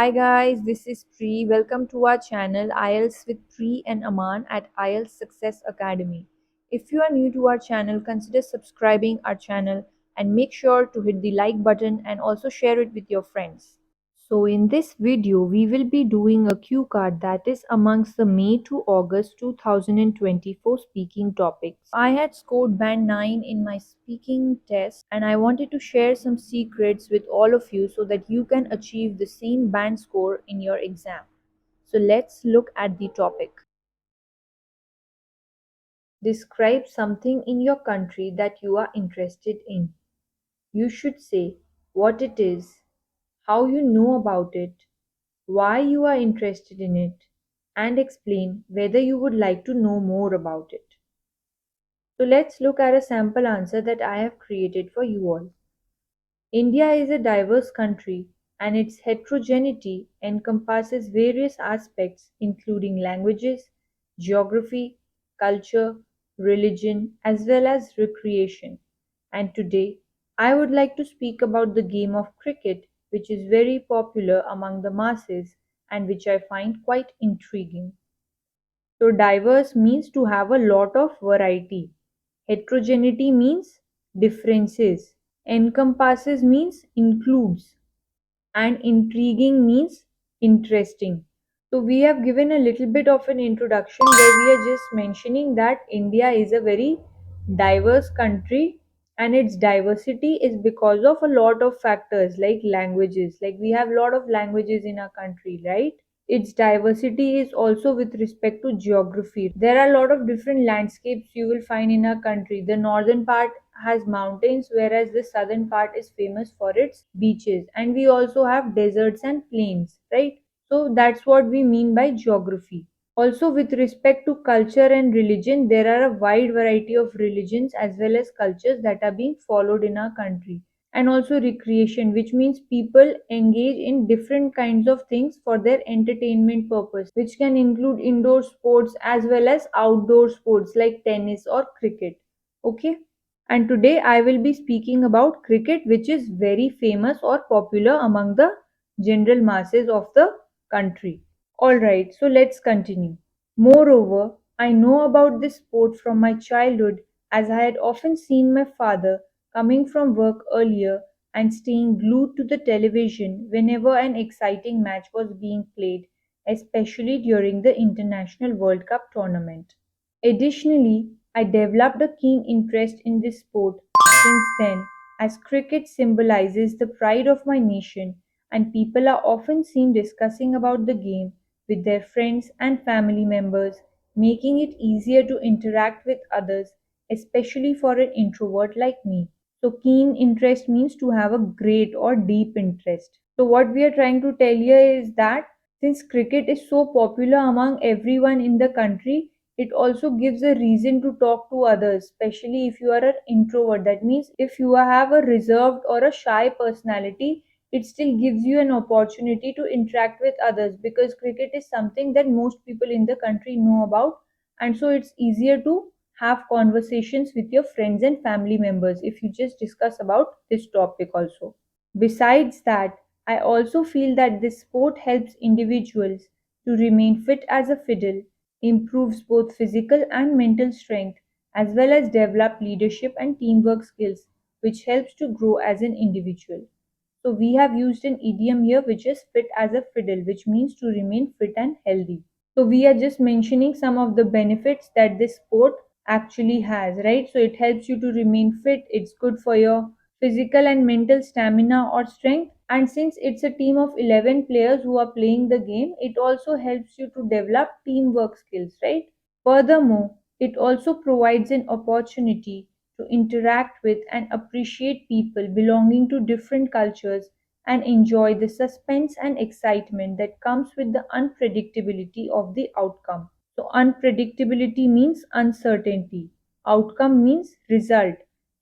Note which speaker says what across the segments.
Speaker 1: Hi guys, this is Pri. Welcome to our channel IELTS with Pri and Aman at IELTS Success Academy. If you are new to our channel, consider subscribing our channel and make sure to hit the like button and also share it with your friends. So in this video, we will be doing a cue card that is amongst the May to August 2024 speaking topics. I had scored band 9 in my speaking test and I wanted to share some secrets with all of you so that you can achieve the same band score in your exam. So let's look at the topic. Describe something in your country that you are interested in. You should say what it is, how you know about it, why you are interested in it, and explain whether you would like to know more about it. So let's look at a sample answer that I have created for you all. India is a diverse country and its heterogeneity encompasses various aspects including languages, geography, culture, religion, as well as recreation. And today, I would like to speak about the game of cricket, which is very popular among the masses and which I find quite intriguing. So, diverse means to have a lot of variety. Heterogeneity means differences. Encompasses means includes. And intriguing means interesting. So, we have given a little bit of an introduction where we are just mentioning that India is a very diverse country and its diversity is because of a lot of factors like languages. Like we have a lot of languages in our country, right? Its diversity is also with respect to geography. There are a lot of different landscapes you will find in our country. The northern part has mountains, whereas the southern part is famous for its beaches. And we also have deserts and plains, right? So that's what we mean by geography. Also, with respect to culture and religion, there are a wide variety of religions as well as cultures that are being followed in our country. And also recreation, which means people engage in different kinds of things for their entertainment purpose, which can include indoor sports as well as outdoor sports like tennis or cricket. Okay. And today I will be speaking about cricket, which is very famous or popular among the general masses of the country. Alright, so let's continue. Moreover, I know about this sport from my childhood as I had often seen my father coming from work earlier and staying glued to the television whenever an exciting match was being played, especially during the International World Cup tournament. Additionally, I developed a keen interest in this sport since then, as cricket symbolizes the pride of my nation, and people are often seen discussing about the game with their friends and family members, making it easier to interact with others, especially for an introvert like me. So, keen interest means to have a great or deep interest. So, what we are trying to tell here is that since cricket is so popular among everyone in the country, it also gives a reason to talk to others, especially if you are an introvert. That means if you have a reserved or a shy personality, it still gives you an opportunity to interact with others because cricket is something that most people in the country know about, and so it's easier to have conversations with your friends and family members if you just discuss about this topic also. Besides that, I also feel that this sport helps individuals to remain fit as a fiddle, improves both physical and mental strength, as well as develop leadership and teamwork skills, which helps to grow as an individual. So we have used an idiom here which is fit as a fiddle, which means to remain fit and healthy. So we are just mentioning some of the benefits that this sport actually has, right? So it helps you to remain fit, it's good for your physical and mental stamina or strength. And since it's a team of 11 players who are playing the game, it also helps you to develop teamwork skills, right? Furthermore, it also provides an opportunity to interact with and appreciate people belonging to different cultures and enjoy the suspense and excitement that comes with the unpredictability of the outcome. So, unpredictability means uncertainty, outcome means result.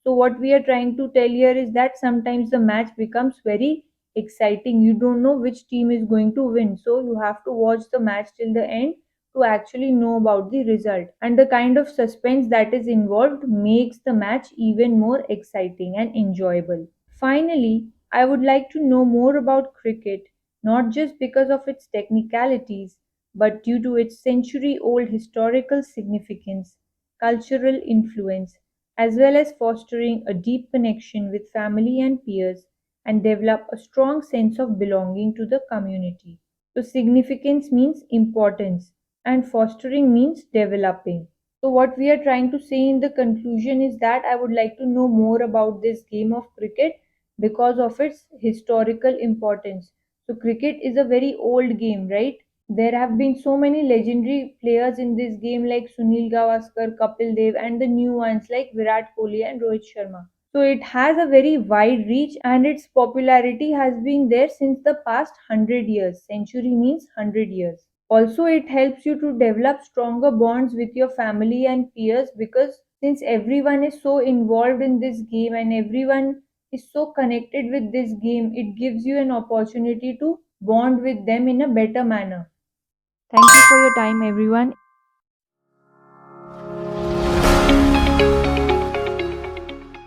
Speaker 1: So, what we are trying to tell here is that sometimes the match becomes very exciting. You don't know which team is going to win, so you have to watch the match till the end to actually know about the result. And the kind of suspense that is involved makes the match even more exciting and enjoyable. Finally, I would like to know more about cricket not just because of its technicalities, but due to its century old historical significance, cultural influence, as well as fostering a deep connection with family and peers and develop a strong sense of belonging to the community. So, significance means importance, and fostering means developing. So, what we are trying to say in the conclusion is that I would like to know more about this game of cricket because of its historical importance. So, cricket is a very old game, right? There have been so many legendary players in this game like Sunil Gavaskar, Kapil Dev, and the new ones like Virat Kohli and Rohit Sharma. So it has a very wide reach and its popularity has been there since the past 100 years. Century means 100 years. Also, it helps you to develop stronger bonds with your family and peers because since everyone is so involved in this game and everyone is so connected with this game, it gives you an opportunity to bond with them in a better manner. Thank you for your time, everyone.